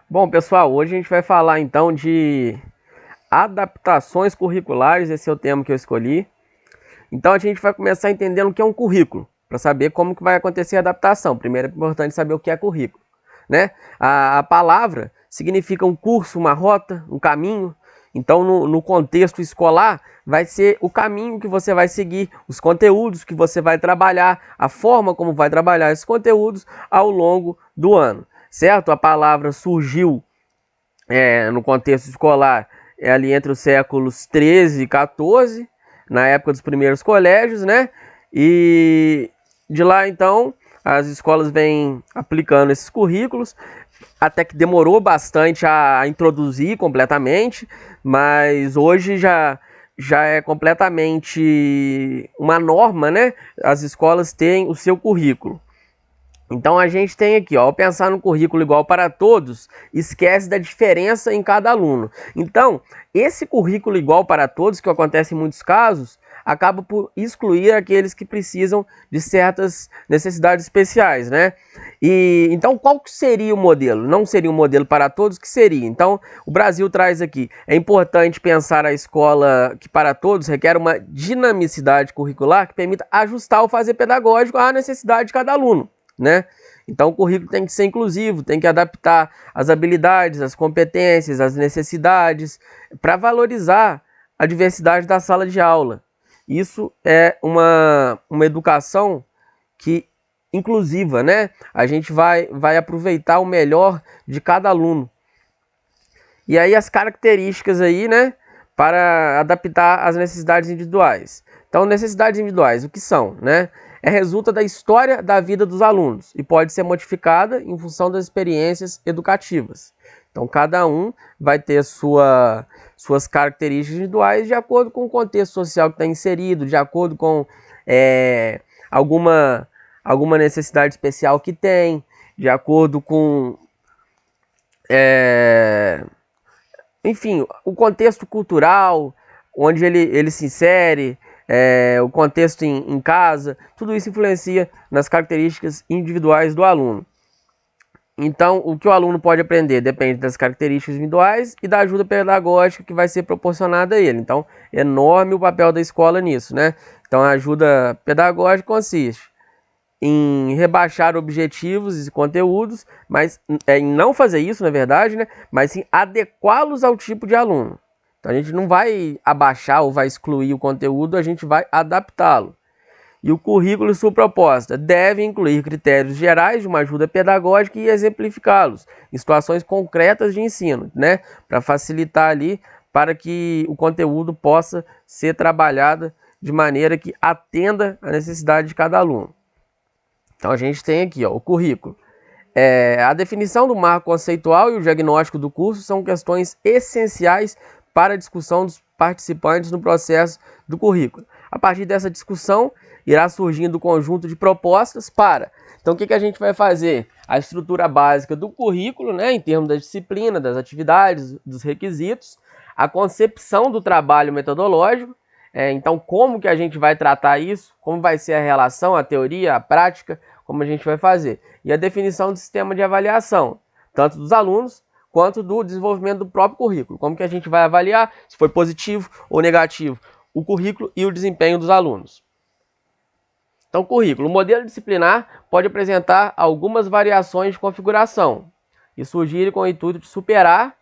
Bom, pessoal, hoje a gente vai falar então de adaptações curriculares, esse é o tema que eu escolhi. Então a gente vai começar entendendo o que é um currículo, para saber como que vai acontecer a adaptação. Primeiro é importante saber o que é currículo, né? A palavra significa um curso, uma rota, um caminho. Então no contexto escolar vai ser o caminho que você vai seguir, os conteúdos que você vai trabalhar, a forma como vai trabalhar esses conteúdos ao longo do ano, certo? A palavra surgiu no contexto escolar ali entre os séculos 13 e 14, na época dos primeiros colégios, né? E de lá então as escolas vêm aplicando esses currículos, até que demorou bastante a introduzir completamente, mas hoje já é completamente uma norma, né? As escolas têm o seu currículo. Então a gente tem aqui, ó, ao pensar no currículo igual para todos, esquece da diferença em cada aluno. Então, esse currículo igual para todos, que acontece em muitos casos, acaba por excluir aqueles que precisam de certas necessidades especiais, né? E então qual que seria o modelo? Não seria um modelo para todos, que seria? Então, o Brasil traz aqui, é importante pensar a escola que para todos requer uma dinamicidade curricular que permita ajustar o fazer pedagógico à necessidade de cada aluno, né? Então o currículo tem que ser inclusivo, tem que adaptar as habilidades, as competências, as necessidades para valorizar a diversidade da sala de aula. Isso é uma educação que inclusiva, né? A gente vai aproveitar o melhor de cada aluno. E aí as características aí, né, para adaptar às necessidades individuais. Então, necessidades individuais, o que são, né? Resulta da história da vida dos alunos e pode ser modificada em função das experiências educativas. Então, cada um vai ter suas características individuais de acordo com o contexto social que está inserido, de acordo com alguma, alguma necessidade especial que tem, de acordo com enfim, o contexto cultural, onde ele se insere, o contexto em casa, tudo isso influencia nas características individuais do aluno. Então, o que o aluno pode aprender depende das características individuais e da ajuda pedagógica que vai ser proporcionada a ele. Então, é enorme o papel da escola nisso, né? Então, a ajuda pedagógica consiste em rebaixar objetivos e conteúdos, mas em não fazer isso, na verdade, né? Mas sim adequá-los ao tipo de aluno. Então a gente não vai abaixar ou vai excluir o conteúdo, a gente vai adaptá-lo. E o currículo e sua proposta deve incluir critérios gerais de uma ajuda pedagógica e exemplificá-los em situações concretas de ensino, né? Para facilitar ali, para que o conteúdo possa ser trabalhado de maneira que atenda à necessidade de cada aluno. Então a gente tem aqui, ó, o currículo. A definição do marco conceitual e o diagnóstico do curso são questões essenciais para a discussão dos participantes no processo do currículo. A partir dessa discussão, irá surgindo o conjunto de propostas para... Então o que a gente vai fazer? A estrutura básica do currículo, né, em termos da disciplina, das atividades, dos requisitos, a concepção do trabalho metodológico, então como que a gente vai tratar isso, como vai ser a relação, a teoria, a prática, como a gente vai fazer. E a definição do sistema de avaliação, tanto dos alunos quanto do desenvolvimento do próprio currículo. Como que a gente vai avaliar se foi positivo ou negativo o currículo e o desempenho dos alunos. Então, currículo. O modelo disciplinar pode apresentar algumas variações de configuração e surgir com o intuito de superar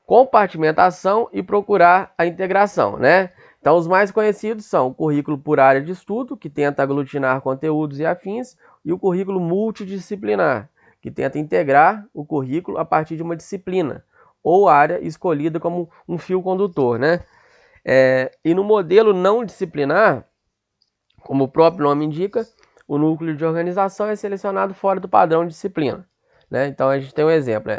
compartimentação e procurar a integração, né? Então, os mais conhecidos são o currículo por área de estudo, que tenta aglutinar conteúdos e afins, e o currículo multidisciplinar, que tenta integrar o currículo a partir de uma disciplina ou área escolhida como um fio condutor, né? E no modelo não disciplinar, como o próprio nome indica, o núcleo de organização é selecionado fora do padrão de disciplina, né? Então, a gente tem um exemplo,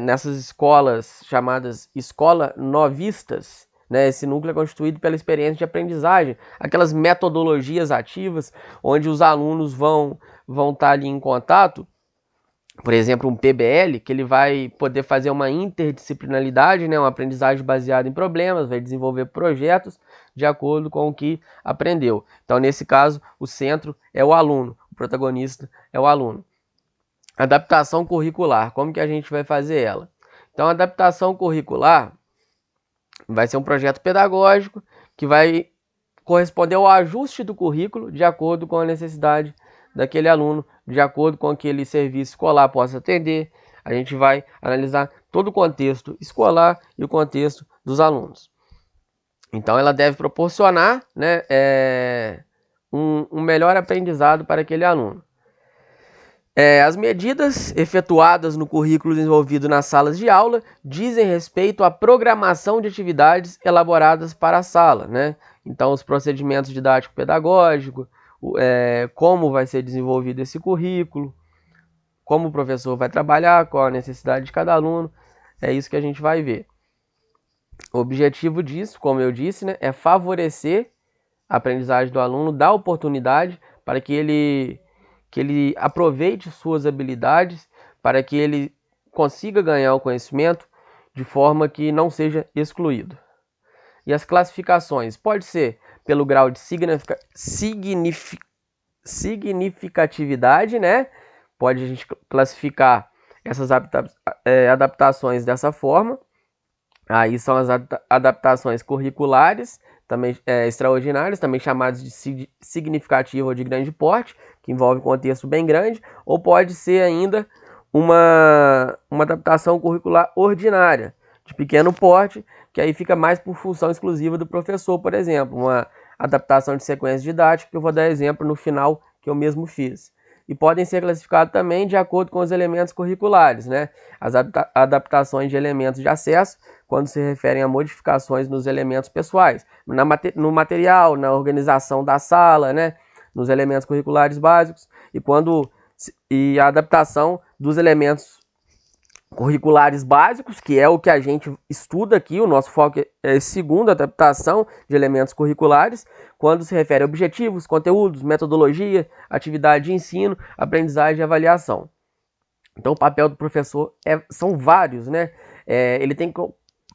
nessas escolas chamadas escola novistas, né, esse núcleo é constituído pela experiência de aprendizagem, aquelas metodologias ativas, onde os alunos vão estar ali em contato, por exemplo, um PBL, que ele vai poder fazer uma interdisciplinaridade, né, uma aprendizagem baseada em problemas, vai desenvolver projetos de acordo com o que aprendeu. Então, nesse caso, o centro é o aluno, o protagonista é o aluno. Adaptação curricular, como que a gente vai fazer ela? Então, a adaptação curricular vai ser um projeto pedagógico que vai corresponder ao ajuste do currículo de acordo com a necessidade daquele aluno, de acordo com aquele serviço escolar possa atender. A gente vai analisar todo o contexto escolar e o contexto dos alunos. Então, ela deve proporcionar, né, um melhor aprendizado para aquele aluno. As medidas efetuadas no currículo desenvolvido nas salas de aula dizem respeito à programação de atividades elaboradas para a sala, né? Então, os procedimentos didático-pedagógicos, como vai ser desenvolvido esse currículo, como o professor vai trabalhar, qual a necessidade de cada aluno, é isso que a gente vai ver. O objetivo disso, como eu disse, né, é favorecer a aprendizagem do aluno, dar oportunidade para que ele aproveite suas habilidades, para que ele consiga ganhar o conhecimento de forma que não seja excluído. E as classificações? Pode ser pelo grau de significatividade, né? Pode a gente classificar essas adaptações dessa forma. Aí são as adaptações curriculares, também extraordinárias, também chamadas de significativa ou de grande porte, que envolve um contexto bem grande, ou pode ser ainda uma adaptação curricular ordinária, de pequeno porte, que aí fica mais por função exclusiva do professor, por exemplo, uma adaptação de sequência didática, que eu vou dar exemplo no final, que eu mesmo fiz. E podem ser classificados também de acordo com os elementos curriculares, né? As adaptações de elementos de acesso, quando se referem a modificações nos elementos pessoais, no material, na organização da sala, né? Nos elementos curriculares básicos, e a adaptação dos elementos curriculares básicos, que é o que a gente estuda aqui, o nosso foco é a segunda adaptação de elementos curriculares, quando se refere a objetivos, conteúdos, metodologia, atividade de ensino, aprendizagem e avaliação. Então o papel do professor são vários, né? Ele tem que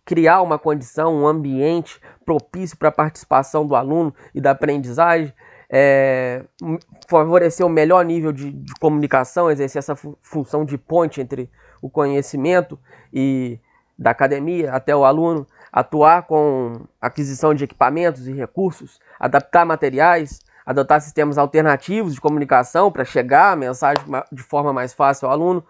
criar uma condição, um ambiente propício para a participação do aluno e da aprendizagem, favorecer o melhor nível de comunicação, exercer essa função de ponte entre o conhecimento e da academia até o aluno, atuar com aquisição de equipamentos e recursos, adaptar materiais, adotar sistemas alternativos de comunicação para chegar a mensagem de forma mais fácil ao aluno,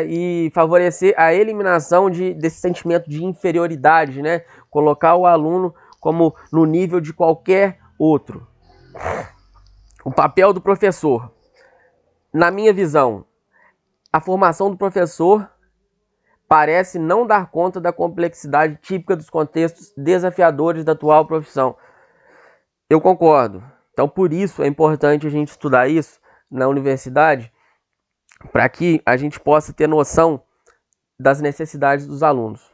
e favorecer a eliminação desse sentimento de inferioridade, né? Colocar o aluno como no nível de qualquer outro. O papel do professor. Na minha visão, a formação do professor parece não dar conta da complexidade típica dos contextos desafiadores da atual profissão. Eu concordo. Então, por isso é importante a gente estudar isso na universidade, para que a gente possa ter noção das necessidades dos alunos,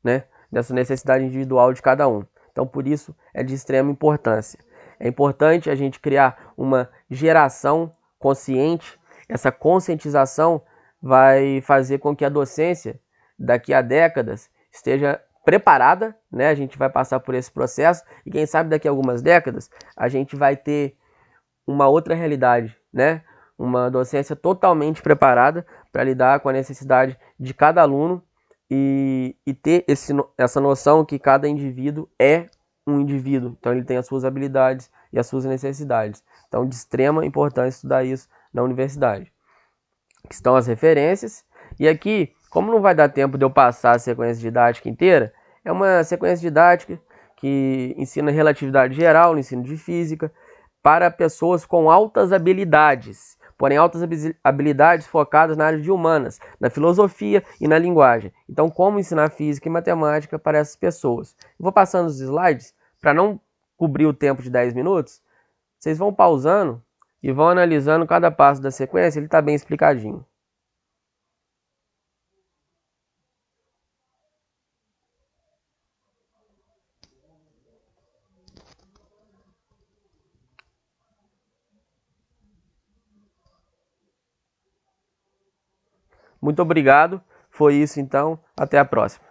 né? Dessa necessidade individual de cada um. Então, por isso é de extrema importância. É importante a gente criar uma geração consciente. Essa conscientização vai fazer com que a docência, daqui a décadas, esteja preparada, né? A gente vai passar por esse processo e quem sabe daqui a algumas décadas a gente vai ter uma outra realidade, né? Uma docência totalmente preparada para lidar com a necessidade de cada aluno e ter essa noção que cada indivíduo é um indivíduo. Então ele tem as suas habilidades e as suas necessidades. Então de extrema importância estudar isso na universidade. Aqui estão as referências. E aqui, como não vai dar tempo de eu passar a sequência didática inteira, é uma sequência didática que ensina relatividade geral no ensino de física para pessoas com altas habilidades, porém altas habilidades focadas na área de humanas, na filosofia e na linguagem. Então, como ensinar física e matemática para essas pessoas? Eu vou passando os slides para não cobrir o tempo de 10 minutos. Vocês vão pausando e vão analisando cada passo da sequência, ele está bem explicadinho. Muito obrigado. Foi isso então. Até a próxima.